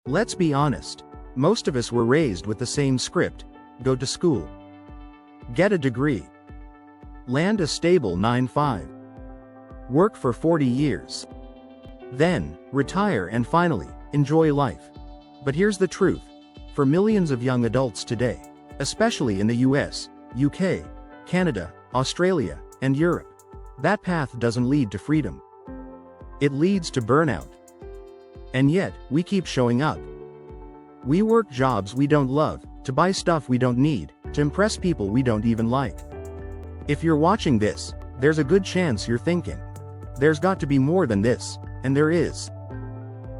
Let's be honest. Most of us were raised with the same script: go to school, get a degree, land a stable 9-5, work for 40 years, then retire and finally enjoy life. But here's the truth. For millions of young adults today, especially in the US, UK, Canada, Australia, and Europe, that path doesn't lead to freedom. It leads to burnout. And yet, we keep showing up. We work jobs we don't love, to buy stuff we don't need, to impress people we don't even like. If you're watching this, there's a good chance you're thinking, there's got to be more than this, and there is.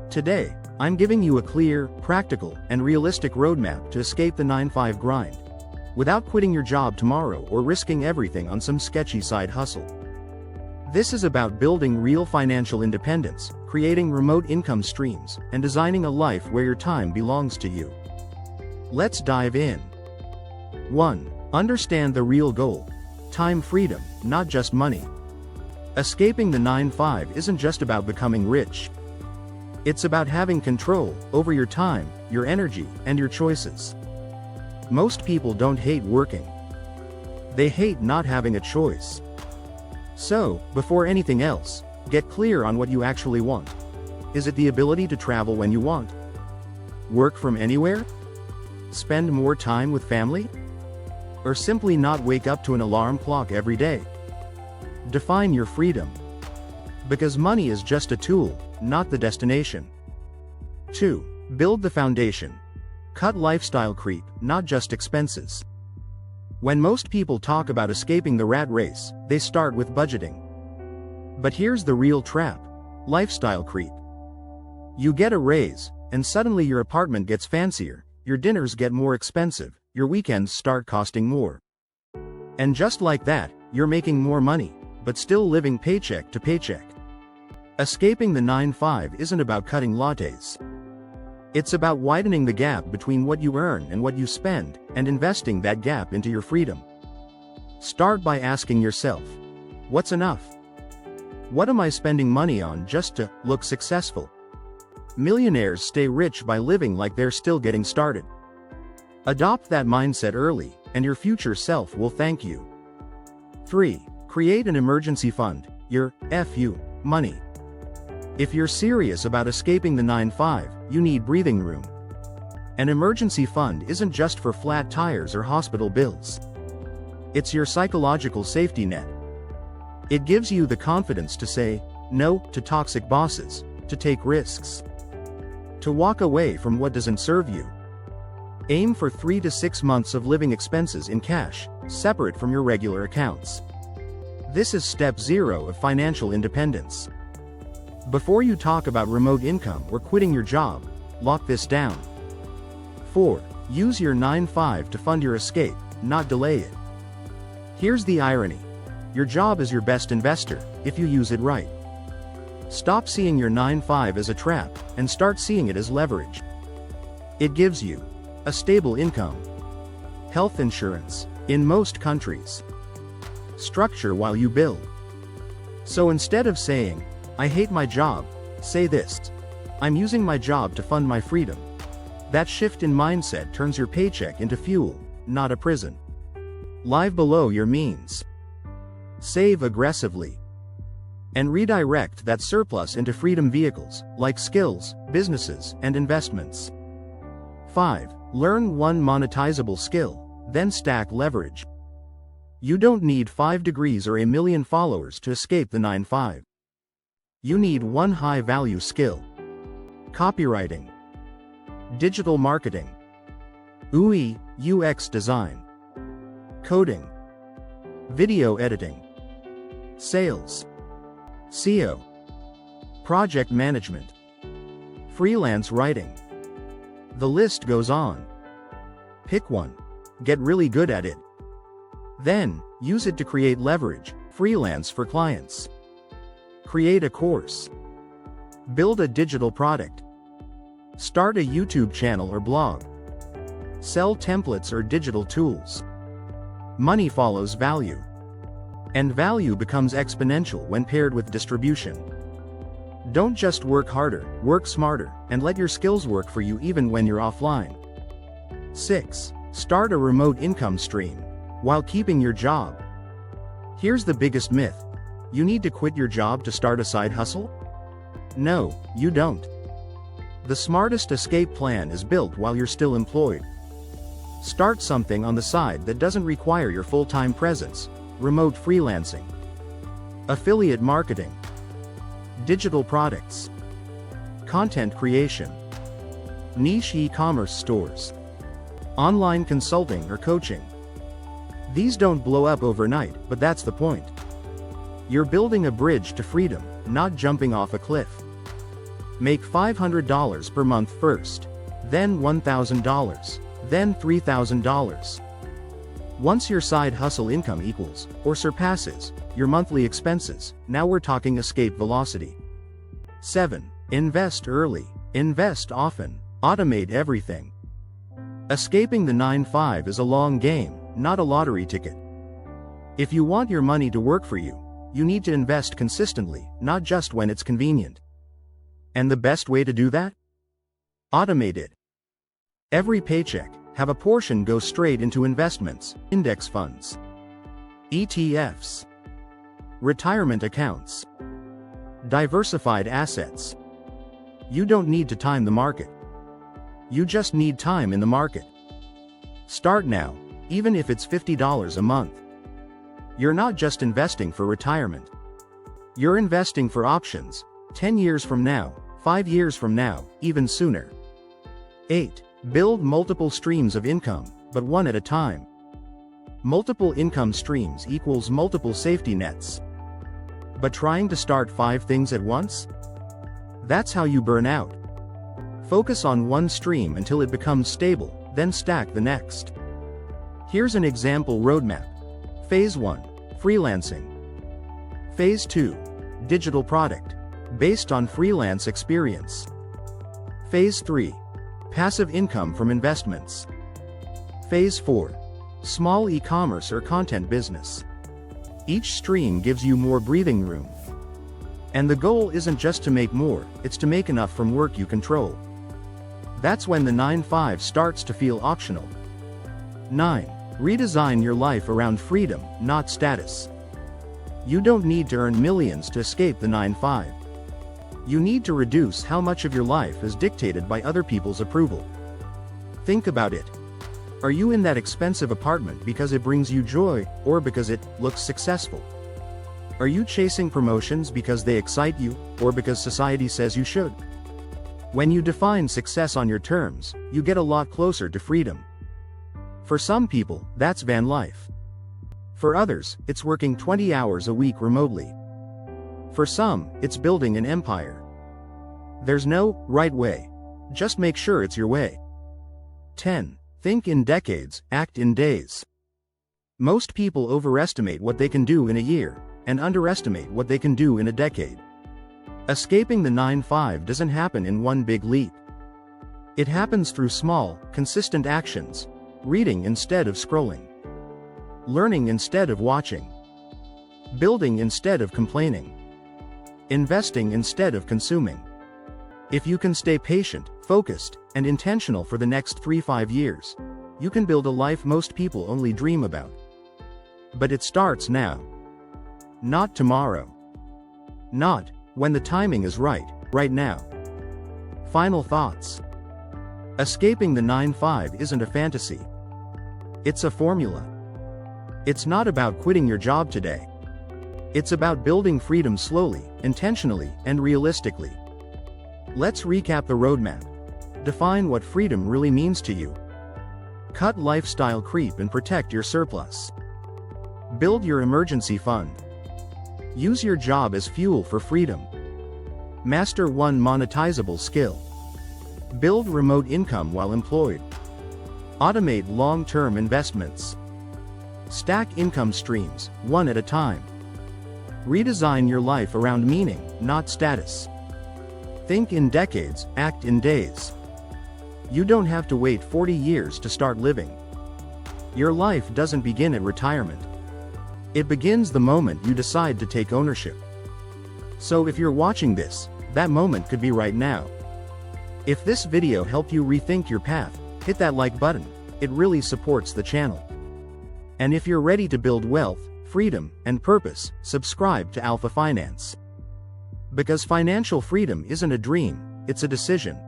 Today, I'm giving you a clear, practical, and realistic roadmap to escape the 9-5 grind, without quitting your job tomorrow or risking everything on some sketchy side hustle. This is about building real financial independence, creating remote income streams, and designing a life where your time belongs to you. Let's dive in. 1. Understand the real goal. Time freedom, not just money. Escaping the 9-5 isn't just about becoming rich. It's about having control over your time, your energy, and your choices. Most people don't hate working. They hate not having a choice. So, before anything else, get clear on what you actually want. Is it the ability to travel when you want? Work from anywhere? Spend more time with family? Or simply not wake up to an alarm clock every day? Define your freedom. Because money is just a tool, not the destination. 2. Build the foundation. Cut lifestyle creep, not just expenses. When most people talk about escaping the rat race, they start with budgeting. But here's the real trap: lifestyle creep. You get a raise, and suddenly your apartment gets fancier, your dinners get more expensive, your weekends start costing more. And just like that, you're making more money, but still living paycheck to paycheck. Escaping the 9-5 isn't about cutting lattes. It's about widening the gap between what you earn and what you spend, and investing that gap into your freedom. Start by asking yourself, what's enough? What am I spending money on just to look successful? Millionaires stay rich by living like they're still getting started. Adopt that mindset early, and your future self will thank you. 3. Create an emergency fund, your FU money. If you're serious about escaping the 9-5, you need breathing room. An emergency fund isn't just for flat tires or hospital bills. It's your psychological safety net. It gives you the confidence to say no to toxic bosses, to take risks, to walk away from what doesn't serve you. Aim for 3 to 6 months of living expenses in cash, separate from your regular accounts. This is step 0 of financial independence. Before you talk about remote income or quitting your job, lock this down. 4. Use your 9-5 to fund your escape, not delay it. Here's the irony. Your job is your best investor, if you use it right. Stop seeing your 9-5 as a trap, and start seeing it as leverage. It gives you a stable income, health insurance, in most countries, structure while you build. So instead of saying, I hate my job, say this: I'm using my job to fund my freedom. That shift in mindset turns your paycheck into fuel, not a prison. Live below your means. Save aggressively. And redirect that surplus into freedom vehicles, like skills, businesses, and investments. 5. Learn one monetizable skill, then stack leverage. You don't need 5 degrees or a million followers to escape the 9-5. You need one high-value skill: copywriting, digital marketing, UI/UX design, coding, video editing, sales, SEO, project management, freelance writing. The list goes on. Pick one, get really good at it. Then, use it to create leverage, freelance for clients. Create a course. Build a digital product. Start a YouTube channel or blog. Sell templates or digital tools. Money follows value. And value becomes exponential when paired with distribution. Don't just work harder, work smarter. and let your skills work for you even when you're offline. 6. Start a remote income stream while keeping your job. Here's the biggest myth. You need to quit your job to start a side hustle? No, you don't. The smartest escape plan is built while you're still employed. Start something on the side that doesn't require your full-time presence. Remote freelancing, affiliate marketing, digital products, content creation, niche e-commerce stores, online consulting or coaching. These don't blow up overnight, but that's the point. You're building a bridge to freedom, not jumping off a cliff. Make $500 per month first, then $1,000, then $3,000. Once your side hustle income equals, or surpasses, your monthly expenses, now we're talking escape velocity. 7. Invest early, invest often, automate everything. Escaping the 9-5 is a long game, not a lottery ticket. If you want your money to work for you, you need to invest consistently, not just when it's convenient. And the best way to do that? Automate it. Every paycheck, have a portion go straight into investments, index funds, ETFs, retirement accounts, diversified assets. You don't need to time the market. You just need time in the market. Start now, even if it's $50 a month. You're not just investing for retirement. You're investing for options, 10 years from now, 5 years from now, even sooner. 8. Build multiple streams of income, but one at a time. Multiple income streams equals multiple safety nets. But trying to start 5 things at once? That's how you burn out. Focus on one stream until it becomes stable, then stack the next. Here's an example roadmap. Phase 1. Freelancing. Phase 2. Digital product, based on freelance experience. Phase 3. Passive income from investments. Phase 4. Small e-commerce or content business. Each stream gives you more breathing room. And the goal isn't just to make more, it's to make enough from work you control. That's when the 9-5 starts to feel optional. 9. Redesign your life around freedom, not status. You don't need to earn millions to escape the 9-5. You need to reduce how much of your life is dictated by other people's approval. Think about it. Are you in that expensive apartment because it brings you joy, or because it looks successful? Are you chasing promotions because they excite you, or because society says you should? When you define success on your terms, you get a lot closer to freedom. For some people, that's van life. For others, it's working 20 hours a week remotely. For some, it's building an empire. There's no right way. Just make sure it's your way. 10. Think in decades, act in days. Most people overestimate what they can do in a year, and underestimate what they can do in a decade. Escaping the 9-5 doesn't happen in one big leap. It happens through small, consistent actions. Reading instead of scrolling. Learning instead of watching. Building instead of complaining. Investing instead of consuming. If you can stay patient, focused, and intentional for the next 3-5 years, you can build a life most people only dream about. But it starts now. Not tomorrow. Not when the timing is right now. Final thoughts. Escaping the 9-5 isn't a fantasy. It's a formula. It's not about quitting your job today. It's about building freedom slowly, intentionally, and realistically. Let's recap the roadmap. Define what freedom really means to you. Cut lifestyle creep and protect your surplus. Build your emergency fund. Use your job as fuel for freedom. Master one monetizable skill. Build remote income while employed. Automate long-term investments. Stack income streams, one at a time. Redesign your life around meaning, not status. Think in decades, act in days. You don't have to wait 40 years to start living. Your life doesn't begin at retirement. It begins the moment you decide to take ownership. So if you're watching this, that moment could be right now. If this video helped you rethink your path, hit that like button. It really supports the channel. And if you're ready to build wealth, freedom, and purpose, subscribe to Alpha Finance. Because financial freedom isn't a dream, it's a decision.